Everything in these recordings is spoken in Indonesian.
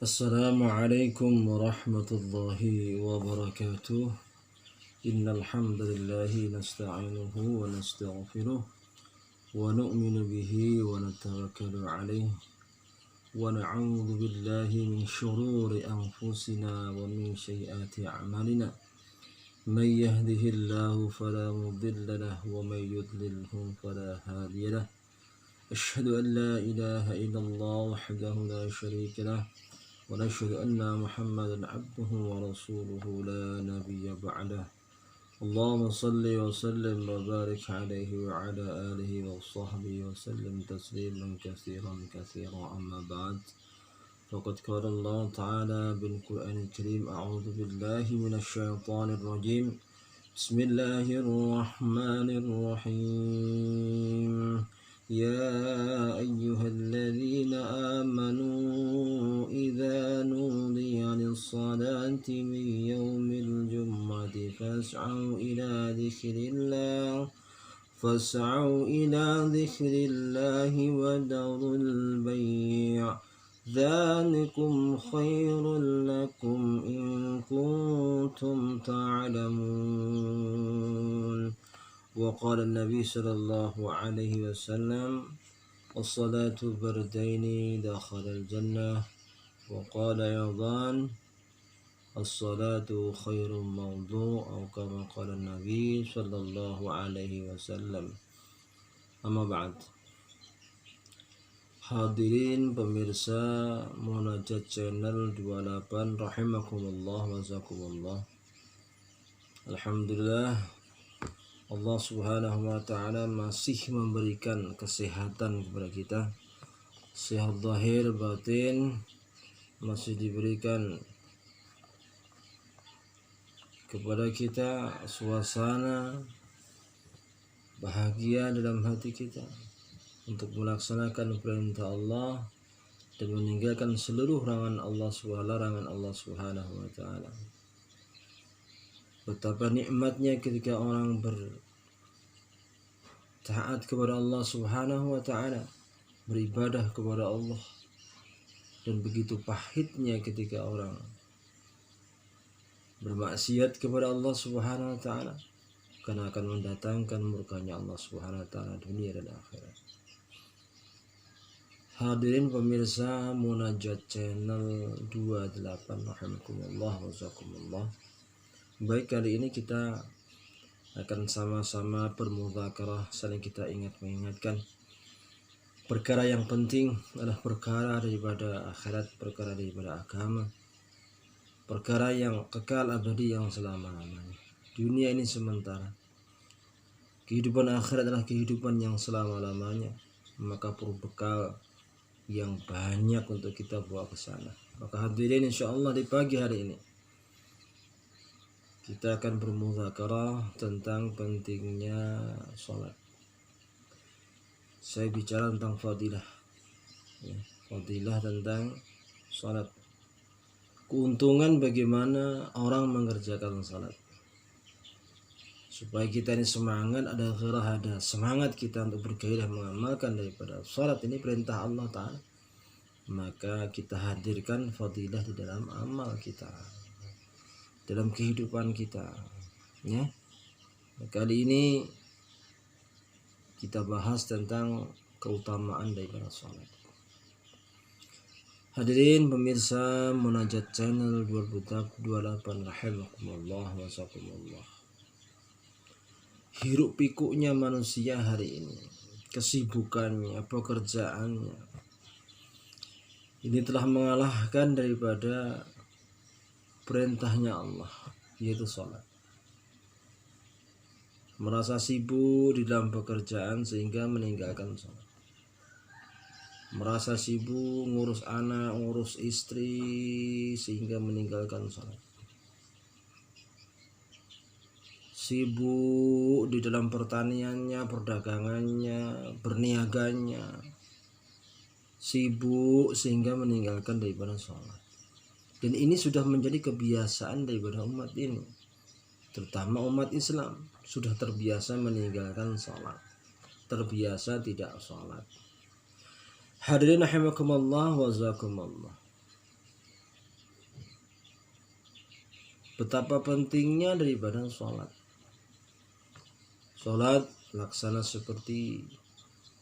Assalamualaikum warahmatullahi wabarakatuh. Innal hamdalillahi nasta'inuhu wa nastaghfiruh wa nu'minu bihi wa natawakkalu 'alaihi wa na'udzu billahi min shururi anfusina wa min sayyiati a'malina. Man yahdihillahu fala mudilla lahu wa man yudlilhu fala hadiya lahu. Asyhadu an la ilaha illallah wahdahu la syarika lahu ونشهد أن محمدا عبده ورسوله لا نبي بعده اللهم صل وسلم وبارك عليه وعلى آله وصحبه وسلم تسليما كثيرا أما بعد فقد قال الله تعالى بالقرآن الكريم أعوذ بالله من الشيطان الرجيم بسم الله الرحمن الرحيم يا أيها الذين آمنوا إذا نودي للصلاة من يوم الجمعة فاسعوا إلى ذكر الله وذروا البيع ذلكم خير لكم إن كنتم تعلمون وقال النبي صلى الله عليه وسلم الصلاة بردين دخل الجنة وقال أيضا الصلاة خير موضوع أو كما قال النبي صلى الله عليه وسلم. Amma ba'd. Hadirin pemirsa Munajat Channel 28 rahimakumullah wa jazakumullah. Alhamdulillah, Allah subhanahu wa ta'ala masih memberikan kesehatan kepada kita. Sehat zahir batin masih diberikan kepada kita, suasana bahagia dalam hati kita untuk melaksanakan perintah Allah dan meninggalkan seluruh larangan Allah subhanahu wa ta'ala. Betapa nikmatnya ketika orang bertaat kepada Allah subhanahu wa ta'ala, beribadah kepada Allah, dan begitu pahitnya ketika orang bermaksiat kepada Allah subhanahu wa ta'ala, karena akan mendatangkan murkanya Allah subhanahu wa ta'ala dunia dan akhirat. Hadirin pemirsa Munajat Channel 28 rahimakumullah wa jazakumullah. Baik, kali ini kita akan sama-sama bermudzakarah, saling kita mengingatkan perkara yang penting adalah perkara daripada akhirat, perkara daripada agama, perkara yang kekal abadi yang selama-lamanya. Dunia ini sementara, kehidupan akhirat adalah kehidupan yang selama-lamanya, maka perlu bekal yang banyak untuk kita bawa ke sana. Maka hadirin, insyaallah di pagi hari ini kita akan bermudzakarah tentang pentingnya sholat. Saya bicara tentang fadilah, fadilah tentang sholat. Keuntungan bagaimana orang mengerjakan sholat, supaya kita ini semangat, ada gairah, ada semangat kita untuk bergairah mengamalkan daripada sholat ini perintah Allah Ta'ala. Maka kita hadirkan fadilah di dalam amal kita, dalam kehidupan kita, ya. Kali ini kita bahas tentang keutamaan daripada sholat. Hadirin pemirsa Munajat Channel 28 rahimakumullah wa jazakumullah. Hiruk pikuknya manusia hari ini, kesibukannya, pekerjaannya, ini telah mengalahkan daripada perintahnya Allah, yaitu sholat. Merasa sibuk di dalam pekerjaan sehingga meninggalkan sholat. Merasa sibuk ngurus anak, ngurus istri sehingga meninggalkan sholat. Sibuk di dalam pertaniannya, perdagangannya, berniaganya, sibuk sehingga meninggalkan daripada sholat. Dan ini sudah menjadi kebiasaan daripada umat ini, terutama umat Islam, sudah terbiasa meninggalkan sholat, terbiasa tidak sholat. Hadirin rahimakumullah wa jazakumullah. betapa pentingnya daripada sholat. Sholat laksana seperti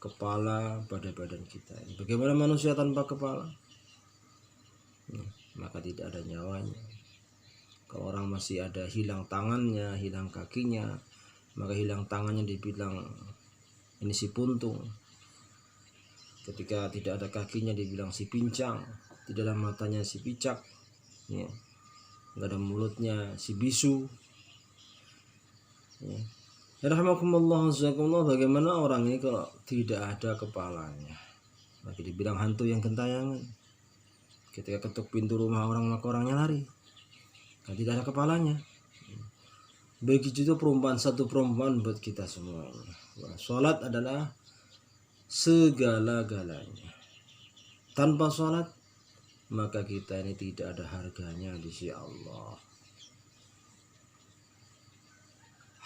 kepala pada badan kita. Bagaimana manusia tanpa kepala? Maka tidak ada nyawanya. Kalau orang masih ada hilang tangannya, hilang kakinya, maka hilang tangannya dibilang ini si puntung. Ketika tidak ada kakinya dibilang si pincang, tidak ada matanya si picak, ya. Nggak ada mulutnya si bisu, ya. Rahmatullah, bagaimana orang ini kalau tidak ada kepalanya? Maka dibilang hantu yang gentayangan. Ketika ketuk pintu rumah orang, maka orangnya lari. Karena tidak ada kepalanya. Begitu itu satu perumpamaan buat kita semua. Sholat adalah segala-galanya. Tanpa sholat, maka kita ini tidak ada harganya di sisi Allah.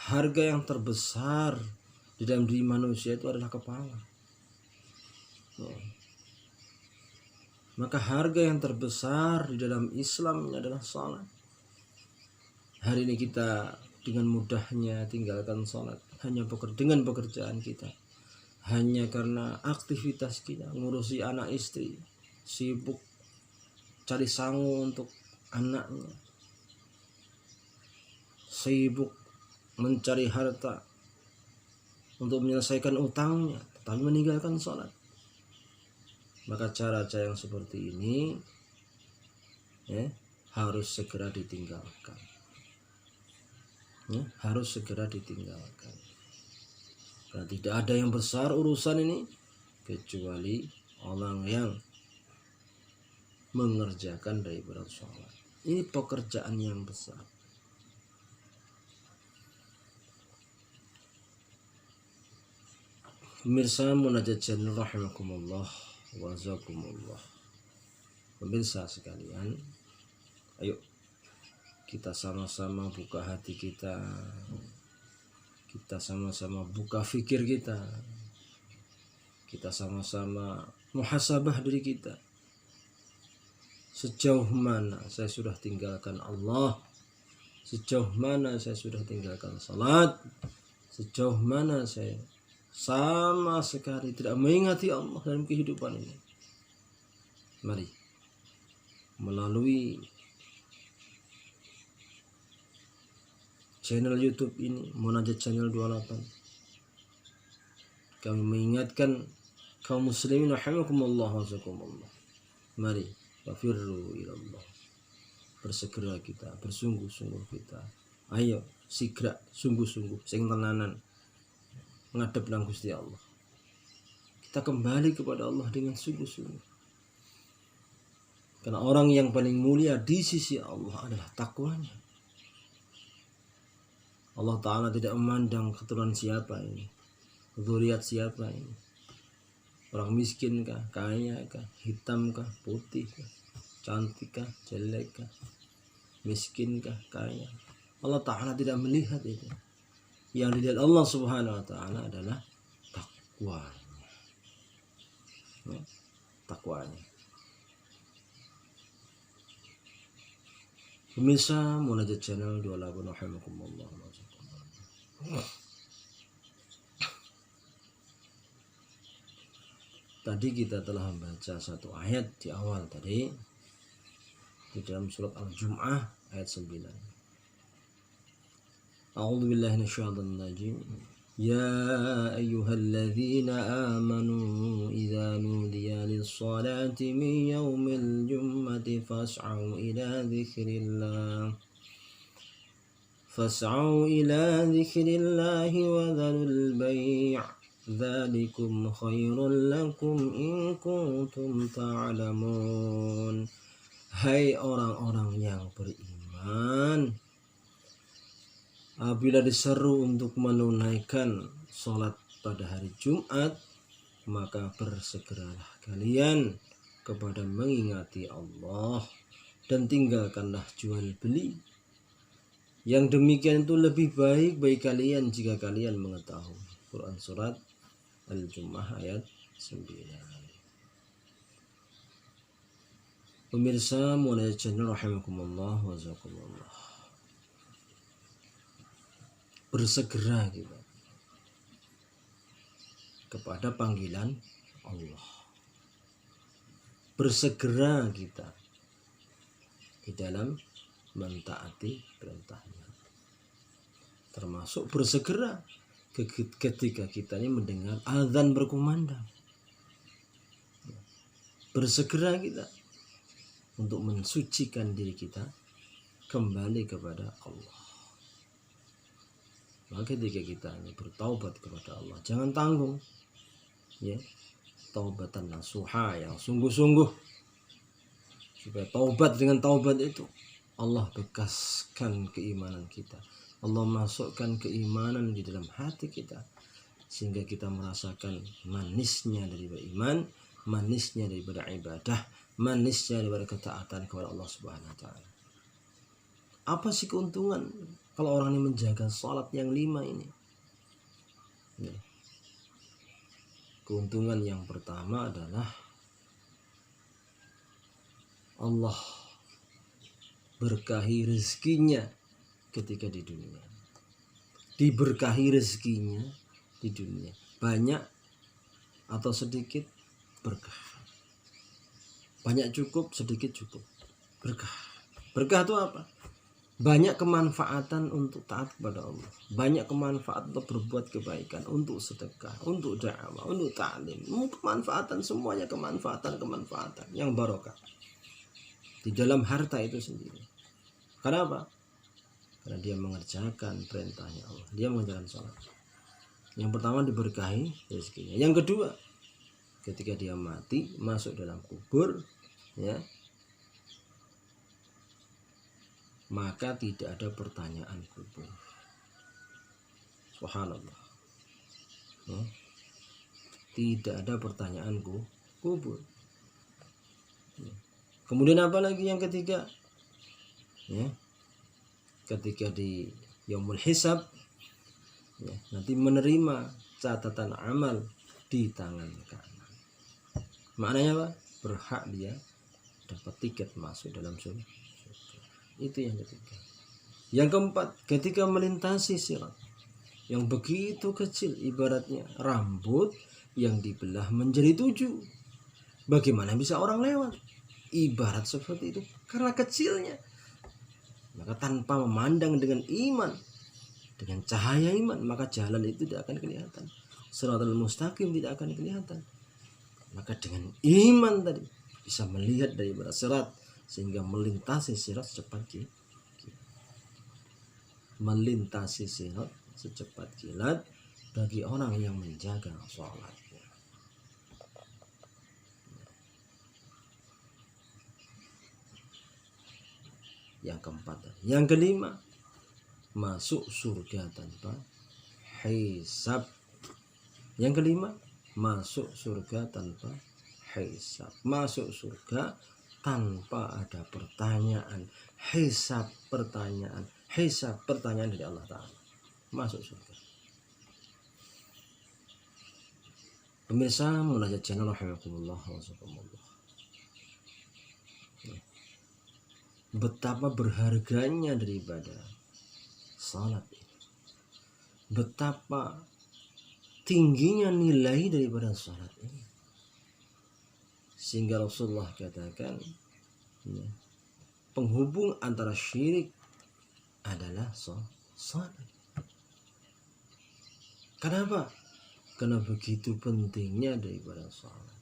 Harga yang terbesar di dalam diri manusia itu adalah kepala. Maka harga yang terbesar di dalam Islam ini adalah sholat. Hari ini kita dengan mudahnya tinggalkan sholat hanya dengan pekerjaan kita, hanya karena aktivitas kita, ngurusi anak istri, sibuk cari sangu untuk anaknya, sibuk mencari harta untuk menyelesaikan utangnya, tetapi meninggalkan sholat. Maka cara-cara yang seperti ini harus segera ditinggalkan. Harus segera ditinggalkan. Karena tidak ada yang besar urusan ini kecuali orang yang mengerjakan daripada sholat. Ini pekerjaan yang besar. Pemirsa Munajat Channel rahimakumullah wa jazakumullah. Pemirsa sekalian, ayo kita sama-sama buka hati kita. Kita sama-sama buka fikir kita. Kita sama-sama muhasabah diri kita. Sejauh mana saya sudah tinggalkan Allah? Sejauh mana saya sudah tinggalkan salat? Sejauh mana saya sama sekali tidak mengingati Allah dalam kehidupan ini? Mari melalui channel YouTube ini, Munajat Channel 28, kami mengingatkan kaum muslimin rahimakumullah wa jazakumullah. Mari wafirru ilallah. Bersegera kita, bersungguh-sungguh kita. Ayo segera sungguh-sungguh sing tenanan ngadep nang Gusti Allah. Kita kembali kepada Allah dengan sungguh-sungguh. Karena orang yang paling mulia di sisi Allah adalah takwanya. Allah Ta'ala tidak memandang keturunan siapa ini, dzurriyyat siapa ini, orang miskin kah, kaya kah, hitam kah, putih kah, cantik kah, jelek kah, miskin kah, kaya. Allah Ta'ala tidak melihat itu. Yang dilihat Allah Subhanahu wa Ta'ala adalah takwanya. Takwanya. Pemirsa Munajat Channel 28 rahimakumullah. Tadi kita telah membaca satu ayat di awal tadi di dalam surat Al-Jum'ah ayat 9. A'udzu billahi minasyaitonir rajim. Ya ayyuhalladzina amanu idza nudiya lis-salati min yaumil jum'ati fas'au ila dzikrillah wa dzarul bai' dzalikum khairul lakum in kuntum ta'lamun. Hai orang-orang yang beriman, apabila diseru untuk menunaikan sholat pada hari Jumat, maka bersegeralah kalian kepada mengingati Allah dan tinggalkanlah jual beli. Yang demikian itu lebih baik bagi kalian jika kalian mengetahui. Quran surat Al-Jum'ah ayat 9. Pemirsa Munajat Channel rahimakumullah wa jazakumullah. bersegera kita kepada panggilan Allah. Bersegera kita di dalam mentaati perintahnya. Termasuk bersegera ketika kita ini mendengar azan berkumandang. Bersegera kita untuk mensucikan diri kita kembali kepada Allah. Maka ketika kita ini bertaubat kepada Allah, jangan tanggung, ya, taubatan nasuha yang sungguh-sungguh, supaya taubat dengan taubat itu Allah bekaskan keimanan kita. Allah masukkan keimanan di dalam hati kita sehingga kita merasakan manisnya daripada iman, manisnya daripada ibadah, manisnya daripada ketaatan kepada Allah Subhanahu wa taala. Apa sih keuntungan kalau orang ini menjaga salat yang 5 ini? Ya. Keuntungan yang pertama adalah Allah berkahi rezekinya ketika di dunia. Diberkahi rezekinya di dunia. Banyak atau sedikit berkah. Banyak cukup, sedikit cukup. Berkah. Berkah itu apa? Banyak kemanfaatan untuk taat kepada Allah. Banyak kemanfaatan untuk berbuat kebaikan, untuk sedekah, untuk dakwah, untuk ta'lim. Kemanfaatan, semuanya kemanfaatan yang barokah di dalam harta itu sendiri. Kenapa? Karena dia mengerjakan perintahnya Allah. Dia mengerjakan sholat. Yang pertama diberkahi rezekinya. Yang kedua, ketika dia mati masuk dalam kubur, ya, maka tidak ada pertanyaan kubur. Subhanallah. Ya. Tidak ada pertanyaan kubur. Ya. Kemudian apa lagi yang ketiga? Ya. Ketika di yaumul hisab, ya, nanti menerima catatan amal di tangan kanan. Maknanya apa? Berhak dia dapat tiket masuk dalam surga. Itu yang ketiga. Yang keempat, ketika melintasi sirat yang begitu kecil, ibaratnya rambut yang dibelah menjadi 7. Bagaimana bisa orang lewat? Ibarat seperti itu. Karena kecilnya. Maka tanpa memandang dengan iman, dengan cahaya iman, maka jalan itu tidak akan kelihatan. Shiratal mustaqim tidak akan kelihatan. Maka dengan iman tadi bisa melihat daripada sirat sehingga melintasi sirat secepat kilat. Melintasi sirat secepat kilat bagi orang yang menjaga sholat. Yang keempat. Yang kelima, masuk surga tanpa hisab. Yang kelima, masuk surga tanpa hisab. Masuk surga tanpa ada pertanyaan. Hisab pertanyaan. Hisab pertanyaan dari Allah Ta'ala. Masuk surga. Pemirsa Munajat Channel, rahimakumullah wa jazakumullah. Betapa berharganya daripada salat ini. Betapa tingginya nilai daripada salat ini. Sehingga Rasulullah katakan, ya, penghubung antara syirik adalah salat. Kenapa? Karena begitu pentingnya daripada salat.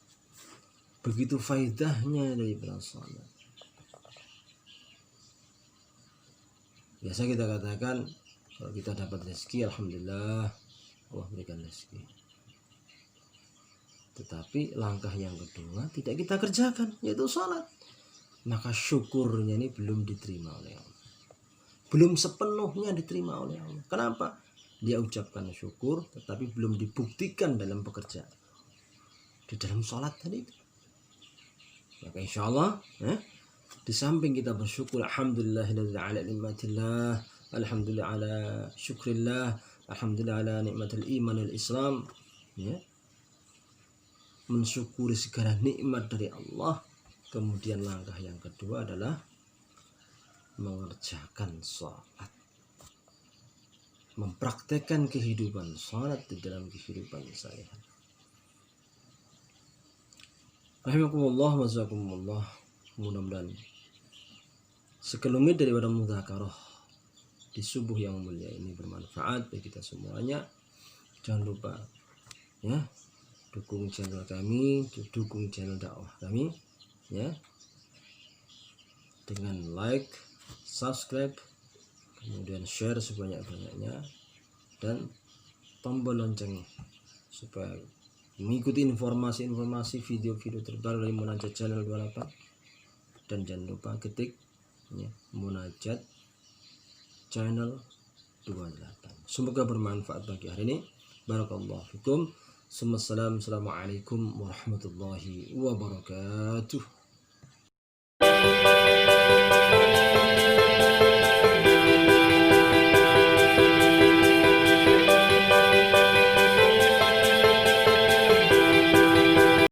Begitu faedahnya daripada salat. Biasa kita katakan kalau kita dapat rezeki, alhamdulillah, Allah berikan rezeki. Tetapi langkah yang kedua tidak kita kerjakan, yaitu salat. Maka syukurnya ini belum diterima oleh Allah. Belum sepenuhnya diterima oleh Allah. Kenapa? Dia ucapkan syukur tetapi belum dibuktikan dalam pekerjaan. Di dalam salat tadi. Maka insya Allah, di samping kita bersyukur, alhamdulillahilladzi ala nikmatillah, alhamdulillah ala syukrillah, alhamdulillah ala nikmatil iman wal islam, ya, mensyukuri segala nikmat dari Allah. Kemudian langkah yang kedua adalah mengerjakan salat. mempraktekkan kehidupan salat di dalam kehidupan saya. Rahimakumullah wa jazakumullah. Mudah-mudahan sekelumit daripada mudzakarah di subuh yang mulia ini bermanfaat bagi kita semuanya. Jangan lupa ya, dukung channel kami, dukung channel dakwah kami ya, dengan like, subscribe, kemudian share sebanyak-banyaknya, dan tombol lonceng supaya mengikuti informasi-informasi video-video terbaru dari Munajat Channel 28. Dan jangan lupa ketik ya, Munajat Channel 28. Semoga bermanfaat bagi hari ini. Barakallahu fikum. Assalamualaikum warahmatullahi wabarakatuh.